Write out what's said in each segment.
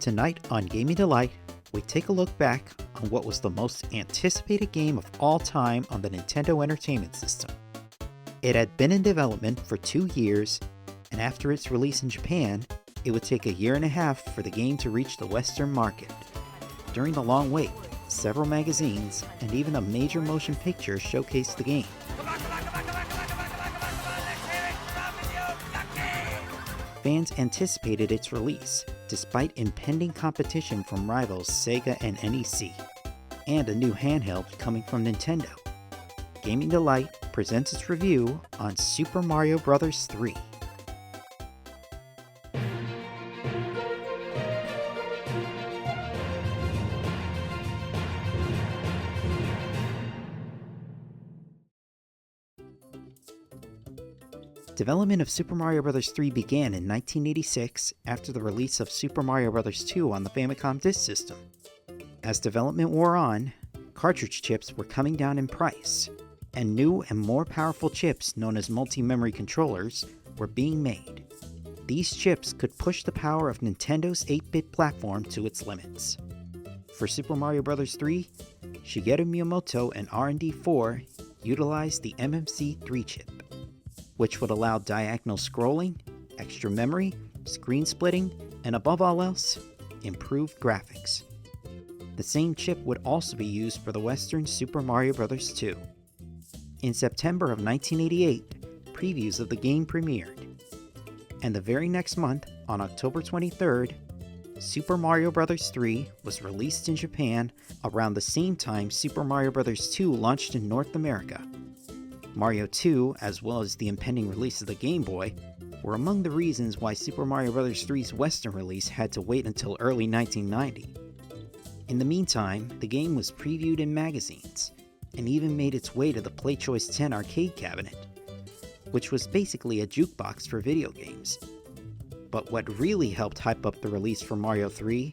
Tonight on Gaming Delight, we take a look back on what was the most anticipated game of all time on the Nintendo Entertainment System. It had been in development for 2 years, and after its release in Japan, it would take a year and a half for the game to reach the Western market. During the long wait, several magazines and even a major motion picture showcased the game. Fans anticipated its release, despite impending competition from rivals Sega and NEC, and a new handheld coming from Nintendo. Gaming Delight presents its review on Super Mario Bros. 3. Development of Super Mario Bros. 3 began in 1986 after the release of Super Mario Bros. 2 on the Famicom disk system. As development wore on, cartridge chips were coming down in price, and new and more powerful chips known as multi-memory controllers were being made. These chips could push the power of Nintendo's 8-bit platform to its limits. For Super Mario Bros. 3, Shigeru Miyamoto and R&D 4 utilized the MMC3 chip, which would allow diagonal scrolling, extra memory, screen splitting, and above all else, improved graphics. The same chip would also be used for the Western Super Mario Bros. 2. In September of 1988, previews of the game premiered. And the very next month, on October 23rd, Super Mario Bros. 3 was released in Japan around the same time Super Mario Bros. 2 launched in North America. Mario 2, as well as the impending release of the Game Boy, were among the reasons why Super Mario Bros. 3's Western release had to wait until early 1990. In the meantime, the game was previewed in magazines, and even made its way to the PlayChoice 10 arcade cabinet, which was basically a jukebox for video games. But what really helped hype up the release for Mario 3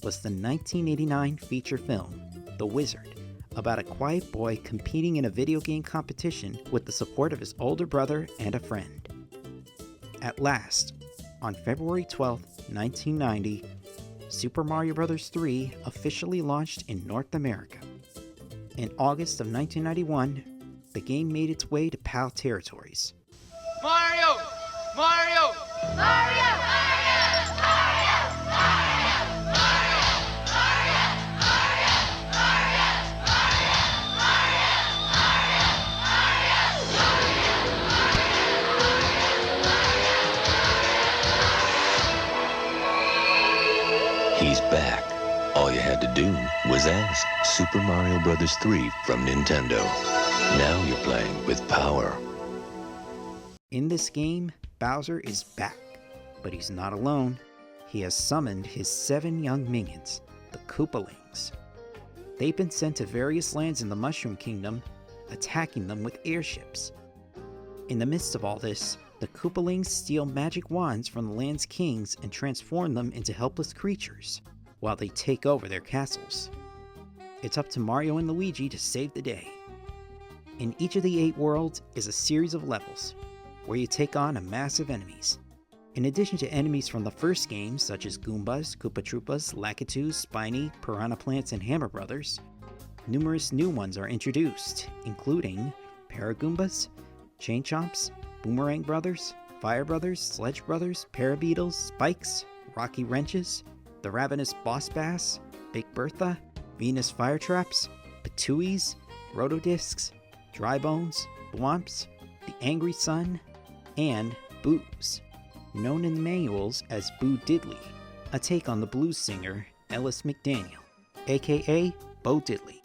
was the 1989 feature film, The Wizard, about a quiet boy competing in a video game competition with the support of his older brother and a friend. At last, on February 12, 1990, Super Mario Bros. 3 officially launched in North America. In August of 1991, the game made its way to PAL territories. Mario! Mario! Mario! Mario! He's back. All you had to do was ask. Super Mario Bros. 3 from Nintendo. Now you're playing with power. In this game, Bowser is back, but he's not alone. He has summoned his 7 young minions, the Koopalings. They've been sent to various lands in the Mushroom Kingdom, attacking them with airships. In the midst of all this, the Koopalings steal magic wands from the land's kings and transform them into helpless creatures, while they take over their castles. It's up to Mario and Luigi to save the day. In each of the 8 worlds is a series of levels, where you take on a massive enemies. In addition to enemies from the first game, such as Goombas, Koopa Troopas, Lakitus, Spiny, Piranha Plants, and Hammer Brothers, numerous new ones are introduced, including Paragoombas, Chain Chomps, Boomerang Brothers, Fire Brothers, Sledge Brothers, Parabeetles, Spikes, Rocky Wrenches, the Ravenous Boss Bass, Big Bertha, Venus Firetraps, Patuis, Rotodiscs, Dry Bones, Blwomps, the Angry Sun, and Boos, known in the manuals as Boo Diddley, a take on the blues singer Ellis McDaniel, aka Bo Diddley.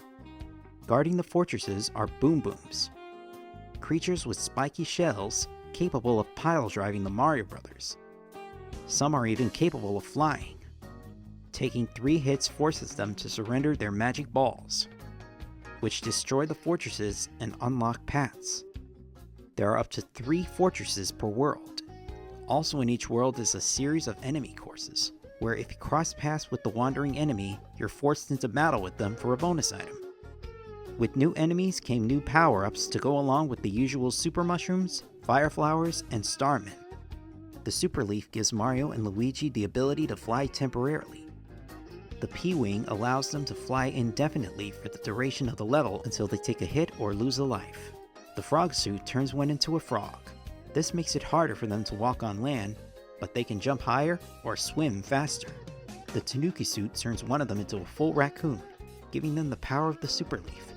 Guarding the fortresses are Boom Booms, creatures with spiky shells capable of pile driving the Mario Brothers. Some are even capable of flying. Taking 3 hits forces them to surrender their magic balls, which destroy the fortresses and unlock paths. There are up to 3 fortresses per world. Also in each world is a series of enemy courses, where if you cross paths with the wandering enemy, you're forced into battle with them for a bonus item. With new enemies came new power-ups to go along with the usual Super Mushrooms, Fire Flowers, and Starmen. The Super Leaf gives Mario and Luigi the ability to fly temporarily, The P-Wing allows them to fly indefinitely for the duration of the level until they take a hit or lose a life. The Frog Suit turns one into a frog. This makes it harder for them to walk on land, but they can jump higher or swim faster. The Tanuki Suit turns one of them into a full raccoon, giving them the power of the Super Leaf.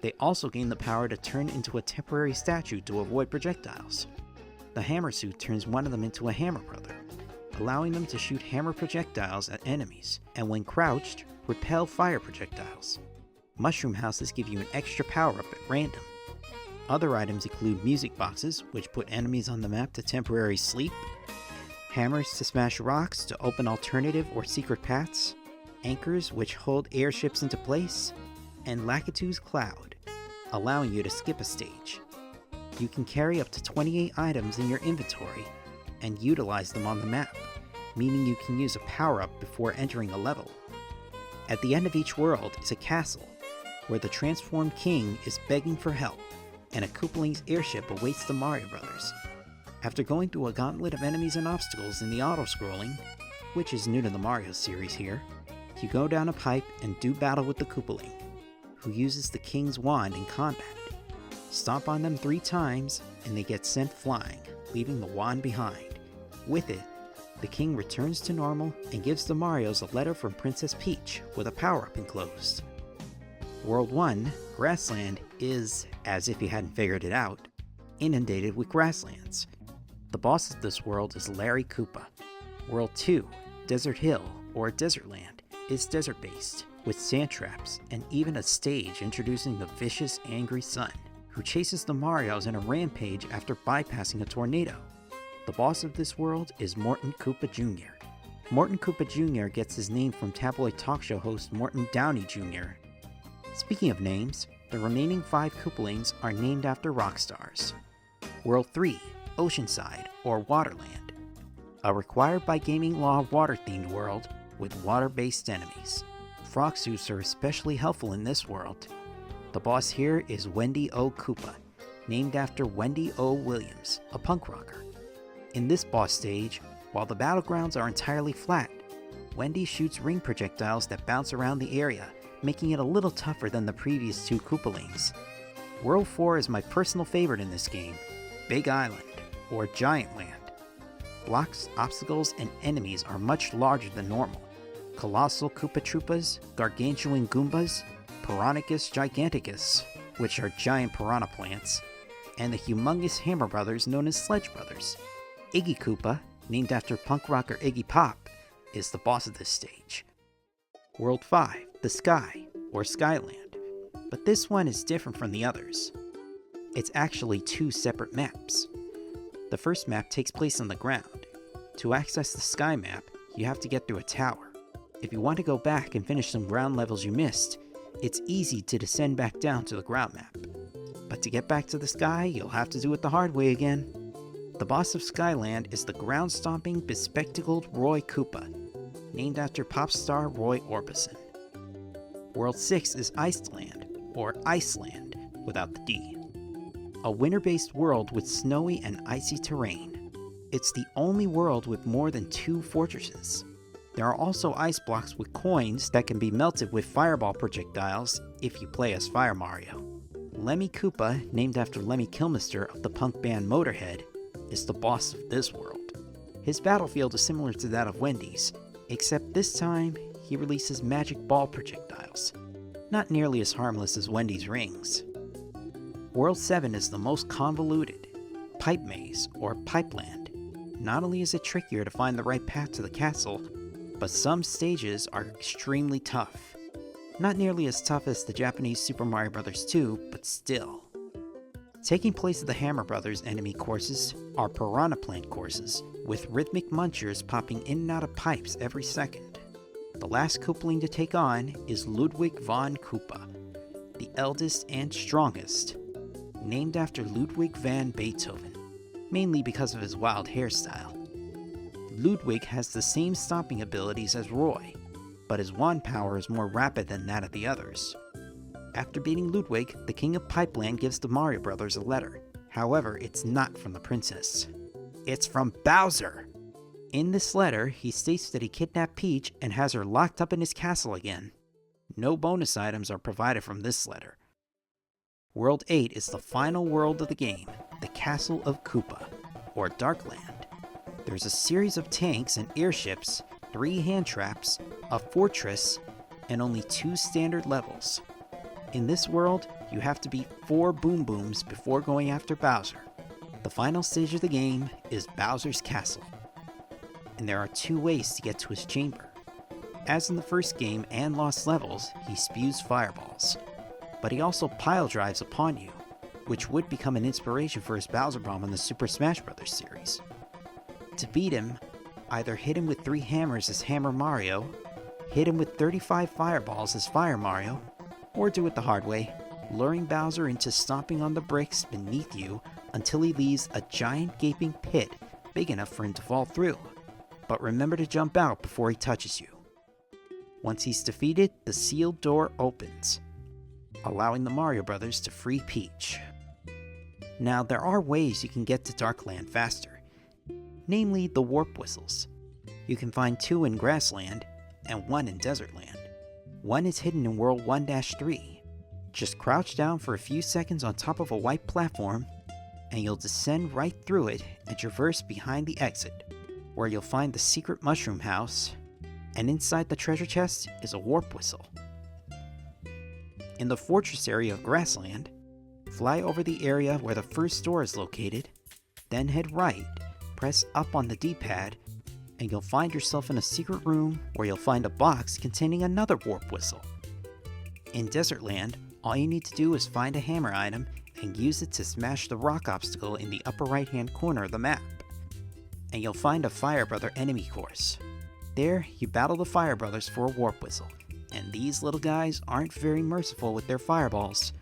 They also gain the power to turn into a temporary statue to avoid projectiles. The Hammer Suit turns one of them into a Hammer Brother, allowing them to shoot hammer projectiles at enemies, and when crouched, repel fire projectiles. Mushroom Houses give you an extra power-up at random. Other items include music boxes, which put enemies on the map to temporarily sleep, hammers to smash rocks to open alternative or secret paths, anchors which hold airships into place, and Lakitu's Cloud, allowing you to skip a stage. You can carry up to 28 items in your inventory and utilize them on the map, meaning you can use a power-up before entering a level. At the end of each world is a castle, where the transformed king is begging for help, and a Koopaling's airship awaits the Mario Brothers. After going through a gauntlet of enemies and obstacles in the auto-scrolling, which is new to the Mario series here, you go down a pipe and do battle with the Koopaling, who uses the king's wand in combat. Stomp on them 3 times, and they get sent flying, leaving the wand behind. With it, the king returns to normal and gives the Marios a letter from Princess Peach with a power-up enclosed. World 1, Grassland, is, as if you hadn't figured it out, inundated with grasslands. The boss of this world is Larry Koopa. World 2, Desert Hill, or Desertland, is desert-based, with sand traps and even a stage introducing the vicious, angry sun, who chases the Marios in a rampage after bypassing a tornado. The boss of this world is Morton Koopa Jr. Morton Koopa Jr. gets his name from tabloid talk show host Morton Downey Jr. Speaking of names, the remaining 5 Koopalings are named after rock stars. World 3, Oceanside, or Waterland. A required by gaming law water-themed world with water-based enemies. Frog suits are especially helpful in this world. The boss here is Wendy O. Koopa, named after Wendy O. Williams, a punk rocker. In this boss stage, while the battlegrounds are entirely flat, Wendy shoots ring projectiles that bounce around the area, making it a little tougher than the previous 2 Koopalings. World 4 is my personal favorite in this game, Big Island, or Giant Land. Blocks, obstacles, and enemies are much larger than normal. Colossal Koopa Troopas, Gargantuan Goombas, Piranhacus Giganticus, which are giant piranha plants, and the humongous Hammer Brothers known as Sledge Brothers. Iggy Koopa, named after punk rocker Iggy Pop, is the boss of this stage. World 5, the Sky, or Skyland, but this one is different from the others. It's actually 2 separate maps. The first map takes place on the ground. To access the Sky map, you have to get through a tower. If you want to go back and finish some ground levels you missed, it's easy to descend back down to the ground map. But to get back to the sky, you'll have to do it the hard way again. The boss of Skyland is the ground-stomping, bespectacled Roy Koopa, named after pop star Roy Orbison. World 6 is Iceland, or Iceland, without the D. A winter-based world with snowy and icy terrain. It's the only world with more than 2 fortresses. There are also ice blocks with coins that can be melted with fireball projectiles if you play as Fire Mario. Lemmy Koopa, named after Lemmy Kilmister of the punk band Motorhead, is the boss of this world. His battlefield is similar to that of Wendy's, except this time he releases magic ball projectiles, not nearly as harmless as Wendy's rings. World 7 is the most convoluted, Pipe Maze, or Pipeland. Not only is it trickier to find the right path to the castle, but some stages are extremely tough. Not nearly as tough as the Japanese Super Mario Bros. 2, but still. Taking place at the Hammer Brothers enemy courses are Piranha Plant courses, with rhythmic munchers popping in and out of pipes every second. The last Koopaling to take on is Ludwig von Koopa, the eldest and strongest, named after Ludwig van Beethoven, mainly because of his wild hairstyle. Ludwig has the same stomping abilities as Roy, but his wand power is more rapid than that of the others. After beating Ludwig, the King of Pipeland gives the Mario Brothers a letter. However, it's not from the princess. It's from Bowser! In this letter, he states that he kidnapped Peach and has her locked up in his castle again. No bonus items are provided from this letter. World 8 is the final world of the game, the Castle of Koopa, or Darkland. There's a series of tanks and airships, 3 hand traps, a fortress, and only 2 standard levels. In this world, you have to beat 4 Boom Booms before going after Bowser. The final stage of the game is Bowser's Castle, and there are 2 ways to get to his chamber. As in the first game and Lost Levels, he spews fireballs, but he also pile drives upon you, which would become an inspiration for his Bowser Bomb in the Super Smash Bros. Series. To beat him, either hit him with 3 hammers as Hammer Mario, hit him with 35 fireballs as Fire Mario, or do it the hard way, luring Bowser into stomping on the bricks beneath you until he leaves a giant gaping pit big enough for him to fall through. But remember to jump out before he touches you. Once he's defeated, the sealed door opens, allowing the Mario Brothers to free Peach. Now, there are ways you can get to Darkland faster, namely the warp whistles. You can find 2 in Grassland and 1 in Desertland. 1 is hidden in World 1-3. Just crouch down for a few seconds on top of a white platform, and you'll descend right through it and traverse behind the exit, where you'll find the secret mushroom house, and inside the treasure chest is a warp whistle. In the fortress area of Grassland, fly over the area where the first door is located, then head right, press up on the D-pad, and you'll find yourself in a secret room where you'll find a box containing another warp whistle. In Desertland, all you need to do is find a hammer item and use it to smash the rock obstacle in the upper right hand corner of the map. And you'll find a Fire Brother enemy course. There, you battle the Fire Brothers for a warp whistle, and these little guys aren't very merciful with their fireballs.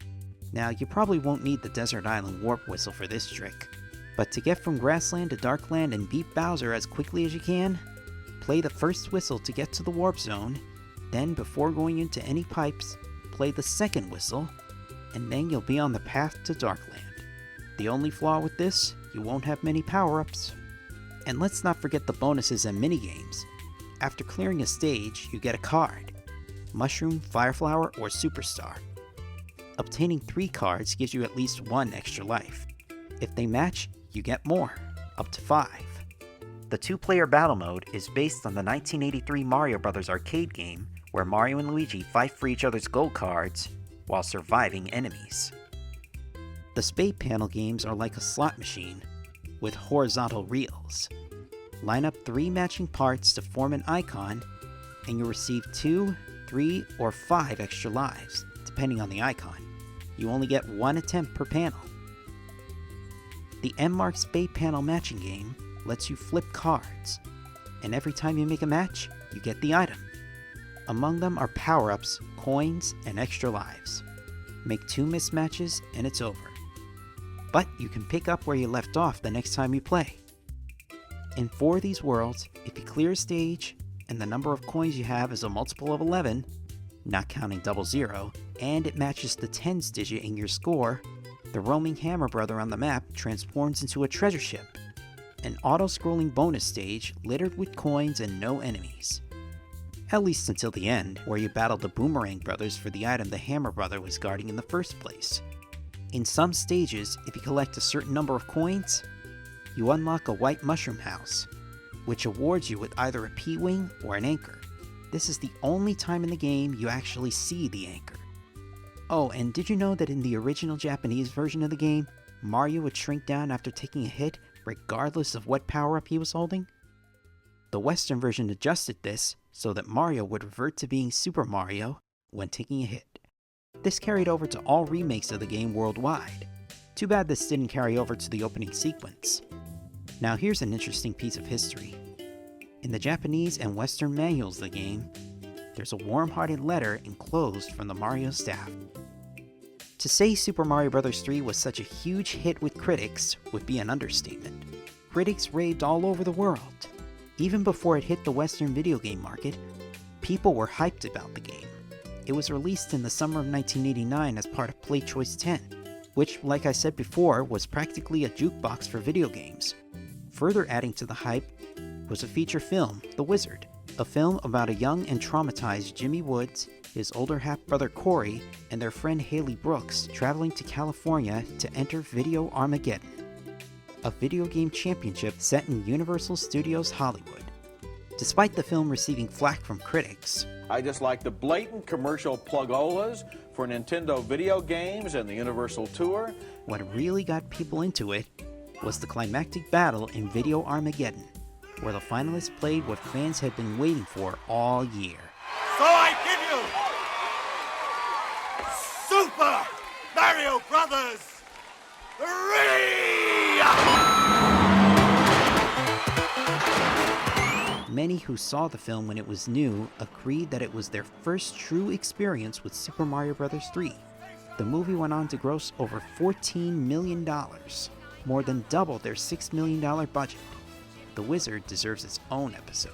Now, you probably won't need the Desert Island warp whistle for this trick, but to get from Grassland to Darkland and beat Bowser as quickly as you can, play the first whistle to get to the warp zone, then before going into any pipes, play the second whistle, and then you'll be on the path to Darkland. The only flaw with this, you won't have many power-ups. And let's not forget the bonuses and minigames. After clearing a stage, you get a card: Mushroom, Fireflower, or Superstar. Obtaining 3 cards gives you at least 1 extra life. If they match, you get more, up to 5. The 2-player battle mode is based on the 1983 Mario Bros. Arcade game, where Mario and Luigi fight for each other's gold cards while surviving enemies. The spade panel games are like a slot machine, with horizontal reels. Line up 3 matching parts to form an icon, and you'll receive 2, 3, or 5 extra lives, depending on the icon. You only get 1 attempt per panel. The M-Mark spade panel matching game lets you flip cards, and every time you make a match, you get the item. Among them are power-ups, coins, and extra lives. Make 2 mismatches and it's over. But you can pick up where you left off the next time you play. In 4 of these worlds, if you clear a stage, and the number of coins you have is a multiple of 11, not counting 00, and it matches the tens digit in your score, the roaming Hammer Brother on the map transforms into a treasure ship, an auto-scrolling bonus stage littered with coins and no enemies. At least until the end, where you battle the Boomerang Brothers for the item the Hammer Brother was guarding in the first place. In some stages, if you collect a certain number of coins, you unlock a white mushroom house, which awards you with either a P-Wing or an anchor. This is the only time in the game you actually see the anchor. Oh, and did you know that in the original Japanese version of the game, Mario would shrink down after taking a hit regardless of what power-up he was holding? The Western version adjusted this so that Mario would revert to being Super Mario when taking a hit. This carried over to all remakes of the game worldwide. Too bad this didn't carry over to the opening sequence. Now here's an interesting piece of history. In the Japanese and Western manuals of the game, there's a warm-hearted letter enclosed from the Mario staff. To say Super Mario Bros. 3 was such a huge hit with critics would be an understatement. Critics raved all over the world. Even before it hit the Western video game market, people were hyped about the game. It was released in the summer of 1989 as part of Play Choice 10, which, like I said before, was practically a jukebox for video games. Further adding to the hype was a feature film, The Wizard, a film about a young and traumatized Jimmy Woods, his older half-brother Corey, and their friend Haley Brooks traveling to California to enter Video Armageddon, a video game championship set in Universal Studios Hollywood. Despite the film receiving flack from critics, I just like the blatant commercial plugolas for Nintendo video games and the Universal Tour. what really got people into it was the climactic battle in Video Armageddon, where the finalists played what fans had been waiting for all year. So I give you Super Mario Brothers 3! Many who saw the film when it was new agreed that it was their first true experience with Super Mario Bros. 3. The movie went on to gross over $14 million, more than double their $6 million budget. The Wizard deserves its own episode.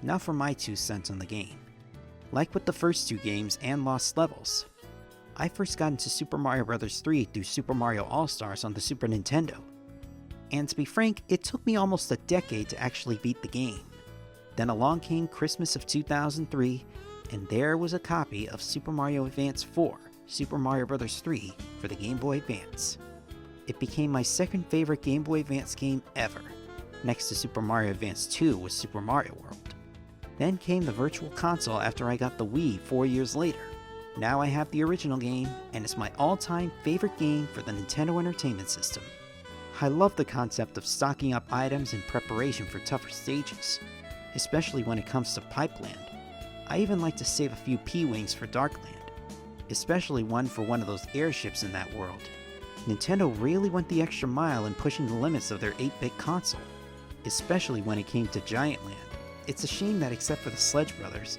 Now for my 2 cents on the game. Like with the first 2 games and Lost Levels, I first got into Super Mario Bros. 3 through Super Mario All-Stars on the Super Nintendo. And to be frank, it took me almost a decade to actually beat the game. Then along came Christmas of 2003, and there was a copy of Super Mario Advance 4, Super Mario Bros. 3 for the Game Boy Advance. It became my second favorite Game Boy Advance game ever. Next to Super Mario Advance 2 was Super Mario World. Then came the Virtual Console after I got the Wii 4 years later. Now I have the original game, and it's my all-time favorite game for the Nintendo Entertainment System. I love the concept of stocking up items in preparation for tougher stages, especially when it comes to Pipeland. I even like to save a few P-Wings for Darkland, especially one for one of those airships in that world. Nintendo really went the extra mile in pushing the limits of their 8-bit console, especially when it came to Giant Land. It's a shame that except for the Sledge Brothers,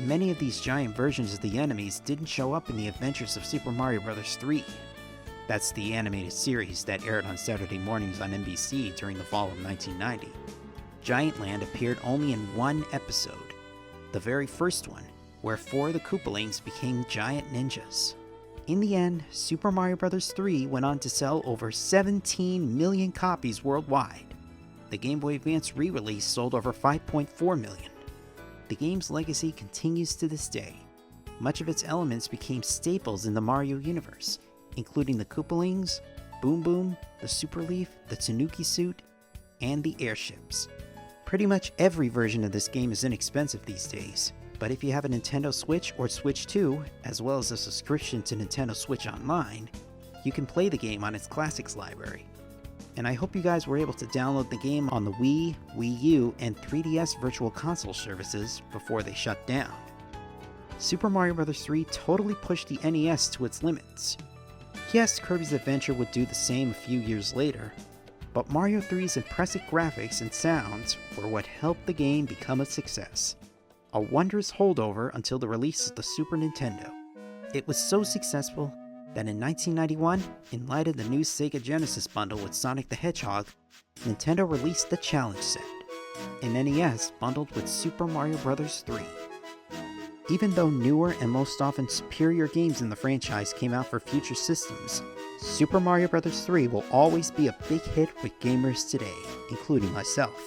many of these giant versions of the enemies didn't show up in the Adventures of Super Mario Bros. 3. That's the animated series that aired on Saturday mornings on NBC during the fall of 1990. Giant Land appeared only in one episode, the very first one, where 4 of the Koopalings became giant ninjas. In the end, Super Mario Bros. 3 went on to sell over 17 million copies worldwide. The Game Boy Advance re-release sold over 5.4 million. The game's legacy continues to this day. Much of its elements became staples in the Mario universe, including the Koopalings, Boom Boom, the Super Leaf, the Tanuki suit, and the airships. Pretty much every version of this game is inexpensive these days, but if you have a Nintendo Switch or Switch 2, as well as a subscription to Nintendo Switch Online, you can play the game on its classics library. And I hope you guys were able to download the game on the Wii, Wii U, and 3DS Virtual Console services before they shut down. Super Mario Bros. 3 totally pushed the NES to its limits. Yes, Kirby's Adventure would do the same a few years later, but Mario 3's impressive graphics and sounds were what helped the game become a success. A wondrous holdover until the release of the Super Nintendo. It was so successful that in 1991, in light of the new Sega Genesis bundle with Sonic the Hedgehog, Nintendo released the Challenge Set, an NES bundled with Super Mario Bros. 3. Even though newer and most often superior games in the franchise came out for future systems, Super Mario Bros. 3 will always be a big hit with gamers today, including myself.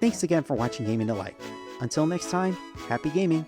Thanks again for watching Gaming Delight. Until next time, happy gaming!